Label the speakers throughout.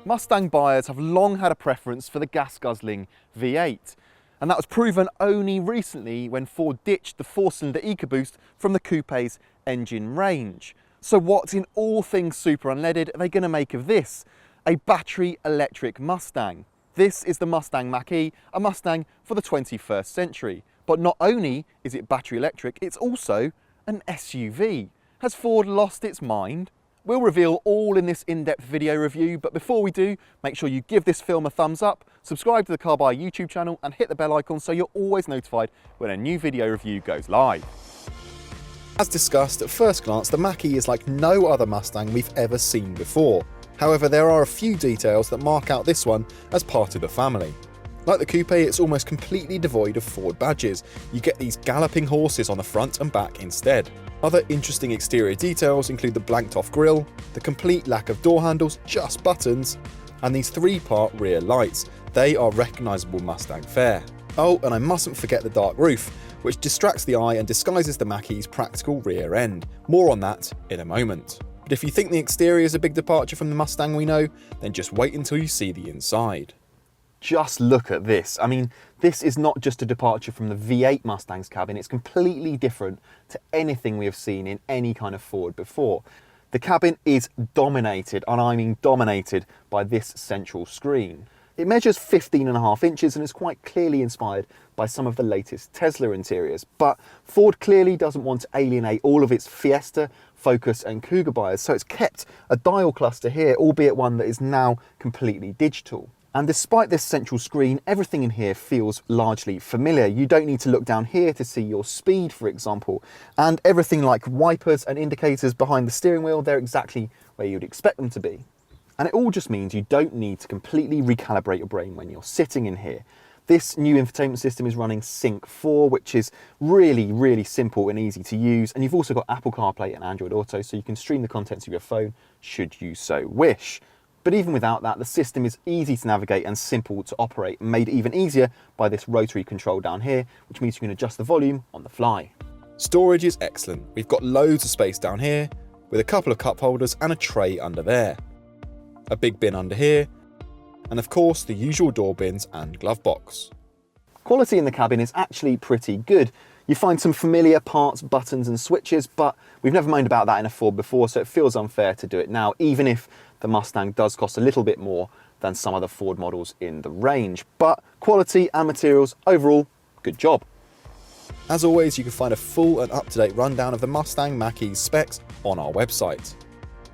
Speaker 1: Mustang buyers have long had a preference for the gas-guzzling V8, and that was proven only recently when Ford ditched the 4-cylinder EcoBoost from the coupe's engine range. So what in all things super unleaded are they going to make of this? A battery electric Mustang. This is the Mustang Mach-E, a Mustang for the 21st century. But not only is it battery electric, it's also an SUV. Has Ford lost its mind? We'll reveal all in this in-depth video review, but before we do, make sure you give this film a thumbs up, subscribe to the Carbuyer YouTube channel and hit the bell icon so you're always notified when a new video review goes live. As discussed, at first glance, the Mach-E is like no other Mustang we've ever seen before. However, there are a few details that mark out this one as part of the family. Like the coupe, it's almost completely devoid of Ford badges. You get these galloping horses on the front and back instead. Other interesting exterior details include the blanked off grille, the complete lack of door handles, just buttons, and these 3-part rear lights. They are recognisable Mustang fare. Oh, and I mustn't forget the dark roof, which distracts the eye and disguises the Mach-E's practical rear end. More on that in a moment. But if you think the exterior is a big departure from the Mustang we know, then just wait until you see the inside. Just look at this. I mean, this is not just a departure from the V8 Mustang's cabin, it's completely different to anything we have seen in any kind of Ford before. The cabin is dominated, and I mean dominated, by this central screen. It measures 15.5 inches and is quite clearly inspired by some of the latest Tesla interiors, but Ford clearly doesn't want to alienate all of its Fiesta, Focus and Kuga buyers, so it's kept a dial cluster here, albeit one that is now completely digital. And despite this central screen, everything in here feels largely familiar. You don't need to look down here to see your speed, for example. And everything like wipers and indicators behind the steering wheel, they're exactly where you'd expect them to be. And it all just means you don't need to completely recalibrate your brain when you're sitting in here. This new infotainment system is running Sync 4, which is really simple and easy to use. And you've also got Apple CarPlay and Android Auto, so you can stream the contents of your phone should you so wish. But even without that, the system is easy to navigate and simple to operate, made even easier by this rotary control down here, which means you can adjust the volume on the fly. Storage is excellent. We've got loads of space down here, with a couple of cup holders and a tray under there. A big bin under here, and of course the usual door bins and glove box. Quality in the cabin is actually pretty good. You find some familiar parts, buttons and switches, but we've never moaned about that in a Ford before, so it feels unfair to do it now, even if the Mustang does cost a little bit more than some other Ford models in the range. But quality and materials, overall, good job. As always, you can find a full and up-to-date rundown of the Mustang Mach-E's specs on our website.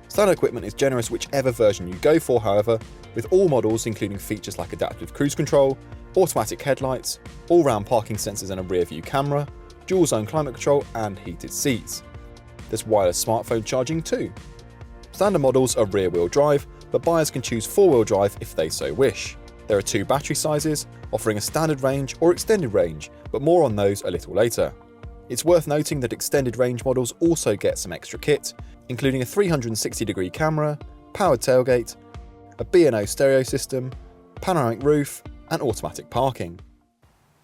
Speaker 1: Standard equipment is generous whichever version you go for, however, with all models including features like adaptive cruise control, automatic headlights, all-round parking sensors and a rear-view camera, dual-zone climate control and heated seats. There's wireless smartphone charging too. Standard models are rear-wheel drive, but buyers can choose 4-wheel drive if they so wish. There are 2 battery sizes, offering a standard range or extended range, but more on those a little later. It's worth noting that extended range models also get some extra kit, including a 360-degree camera, powered tailgate, a B&O stereo system, panoramic roof, and automatic parking.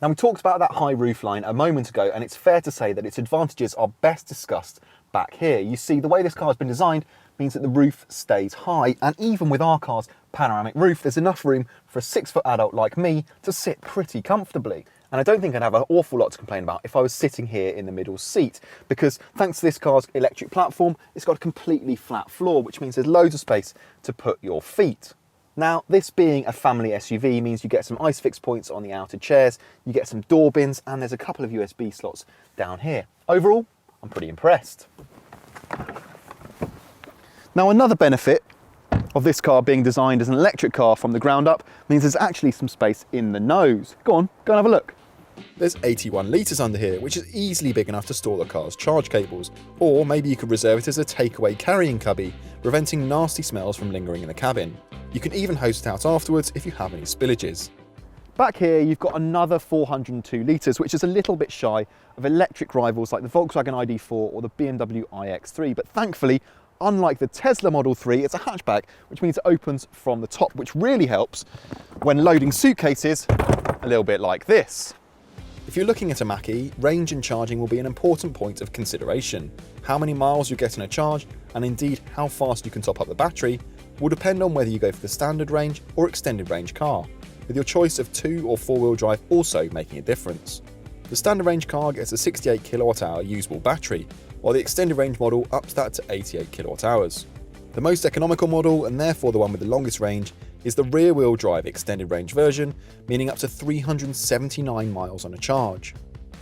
Speaker 1: Now, we talked about that high roofline a moment ago, and it's fair to say that its advantages are best discussed back here. You see, the way this car has been designed means that the roof stays high, and even with our car's panoramic roof, there's enough room for a 6-foot adult like me to sit pretty comfortably. And I don't think I'd have an awful lot to complain about if I was sitting here in the middle seat, because thanks to this car's electric platform, it's got a completely flat floor, which means there's loads of space to put your feet. Now, this being a family SUV means you get some ISOFIX points on the outer chairs, you get some door bins, and there's a couple of USB slots down here. Overall, I'm pretty impressed. Now, another benefit of this car being designed as an electric car from the ground up means there's actually some space in the nose. Go on, go and have a look. There's 81 litres under here, which is easily big enough to store the car's charge cables, or maybe you could reserve it as a takeaway carrying cubby, preventing nasty smells from lingering in the cabin. You can even hose it out afterwards if you have any spillages. Back here you've got another 402 litres, which is a little bit shy of electric rivals like the Volkswagen ID.4 or the BMW iX3, but thankfully, unlike the Tesla Model 3, it's a hatchback, which means it opens from the top, which really helps when loading suitcases a little bit like this. If you're looking at a Mach-E, range and charging will be an important point of consideration. How many miles you get in a charge, and indeed how fast you can top up the battery, will depend on whether you go for the standard range or extended range car, with your choice of 2 or 4-wheel drive also making a difference. The standard range car gets a 68 kWh usable battery, while the extended range model ups that to 88 kWh. The most economical model, and therefore the one with the longest range, is the rear-wheel drive extended range version, meaning up to 379 miles on a charge.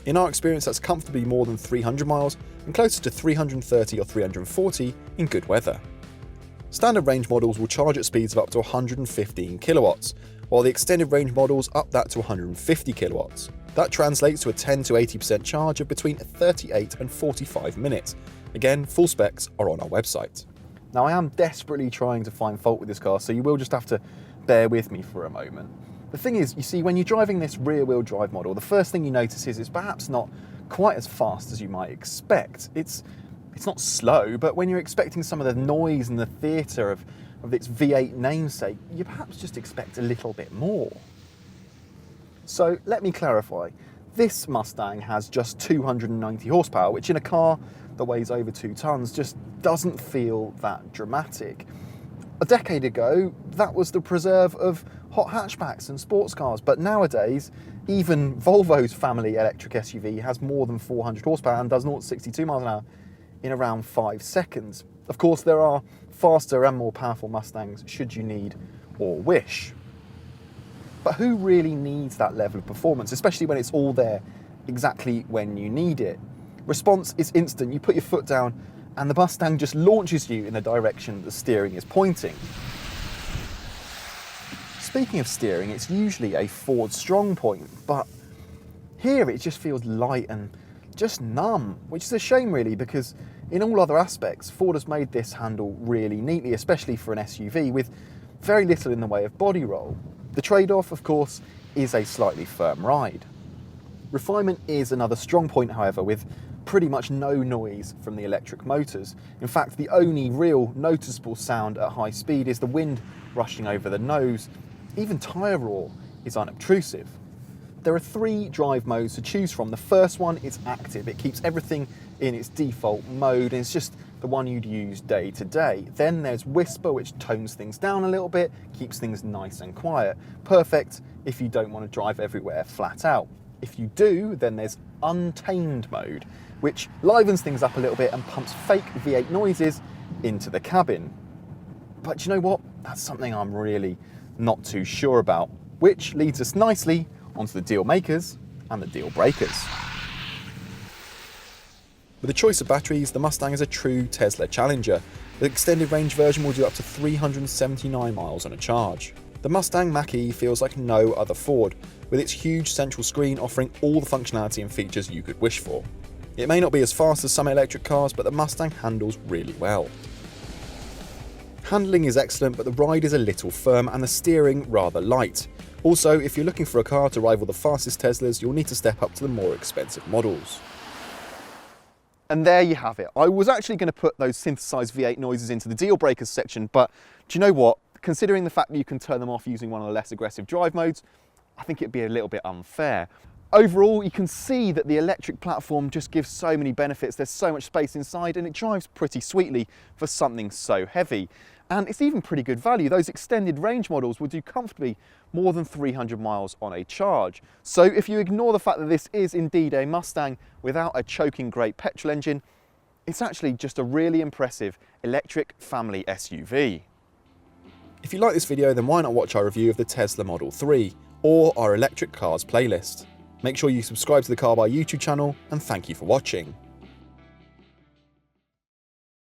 Speaker 1: In our experience, that's comfortably more than 300 miles and closer to 330 or 340 in good weather. Standard range models will charge at speeds of up to 115 kilowatts, while the extended range models up that to 150 kilowatts. That translates to a 10 to 80% charge of between 38 and 45 minutes. Again, full specs are on our website. Now, I am desperately trying to find fault with this car, so you will just have to bear with me for a moment. The thing is, you see, when you're driving this rear-wheel drive model, the first thing you notice is it's perhaps not quite as fast as you might expect. It's not slow, but when you're expecting some of the noise and the theatre of its V8 namesake, you perhaps just expect a little bit more. So let me clarify. This Mustang has just 290 horsepower, which in a car that weighs over 2 tons just doesn't feel that dramatic. A decade ago, that was the preserve of hot hatchbacks and sports cars, but nowadays, even Volvo's family electric SUV has more than 400 horsepower and does 0 to 62 miles an hour in around 5 seconds. Of course, there are faster and more powerful Mustangs should you need or wish. But who really needs that level of performance, especially when it's all there exactly when you need it? Response is instant. You put your foot down and the Mustang just launches you in the direction the steering is pointing. Speaking of steering, it's usually a Ford strong point, but here it just feels light and just numb, which is a shame really, because in all other aspects, Ford has made this handle really neatly, especially for an SUV, with very little in the way of body roll. The trade-off, of course, is a slightly firm ride. Refinement is another strong point, however, with pretty much no noise from the electric motors. In fact, the only real noticeable sound at high speed is the wind rushing over the nose. Even tyre roar is unobtrusive. There are 3 drive modes to choose from. The first one is active. It keeps everything in its default mode, and it's just the one you'd use day to day. Then there's whisper, which tones things down a little bit, keeps things nice and quiet. Perfect if you don't want to drive everywhere flat out. If you do, then there's untamed mode, which livens things up a little bit and pumps fake V8 noises into the cabin. But you know what? That's something I'm really not too sure about, which leads us nicely onto the deal makers and the deal breakers. With a choice of batteries, the Mustang is a true Tesla challenger. The extended range version will do up to 379 miles on a charge. The Mustang Mach-E feels like no other Ford, with its huge central screen offering all the functionality and features you could wish for. It may not be as fast as some electric cars, but the Mustang handles really well. Handling is excellent, but the ride is a little firm and the steering rather light. Also, if you're looking for a car to rival the fastest Teslas, you'll need to step up to the more expensive models. And there you have it. I was actually going to put those synthesized V8 noises into the deal breakers section, but do you know what? Considering the fact that you can turn them off using one of the less aggressive drive modes, I think it'd be a little bit unfair. Overall, you can see that the electric platform just gives so many benefits. There's so much space inside and it drives pretty sweetly for something so heavy. And it's even pretty good value. Those extended range models will do comfortably more than 300 miles on a charge. So if you ignore the fact that this is indeed a Mustang without a choking great petrol engine, it's actually just a really impressive electric family SUV. If you like this video, then why not watch our review of the Tesla Model 3 or our electric cars playlist. Make sure you subscribe to the Carbuyer YouTube channel, and thank you for watching.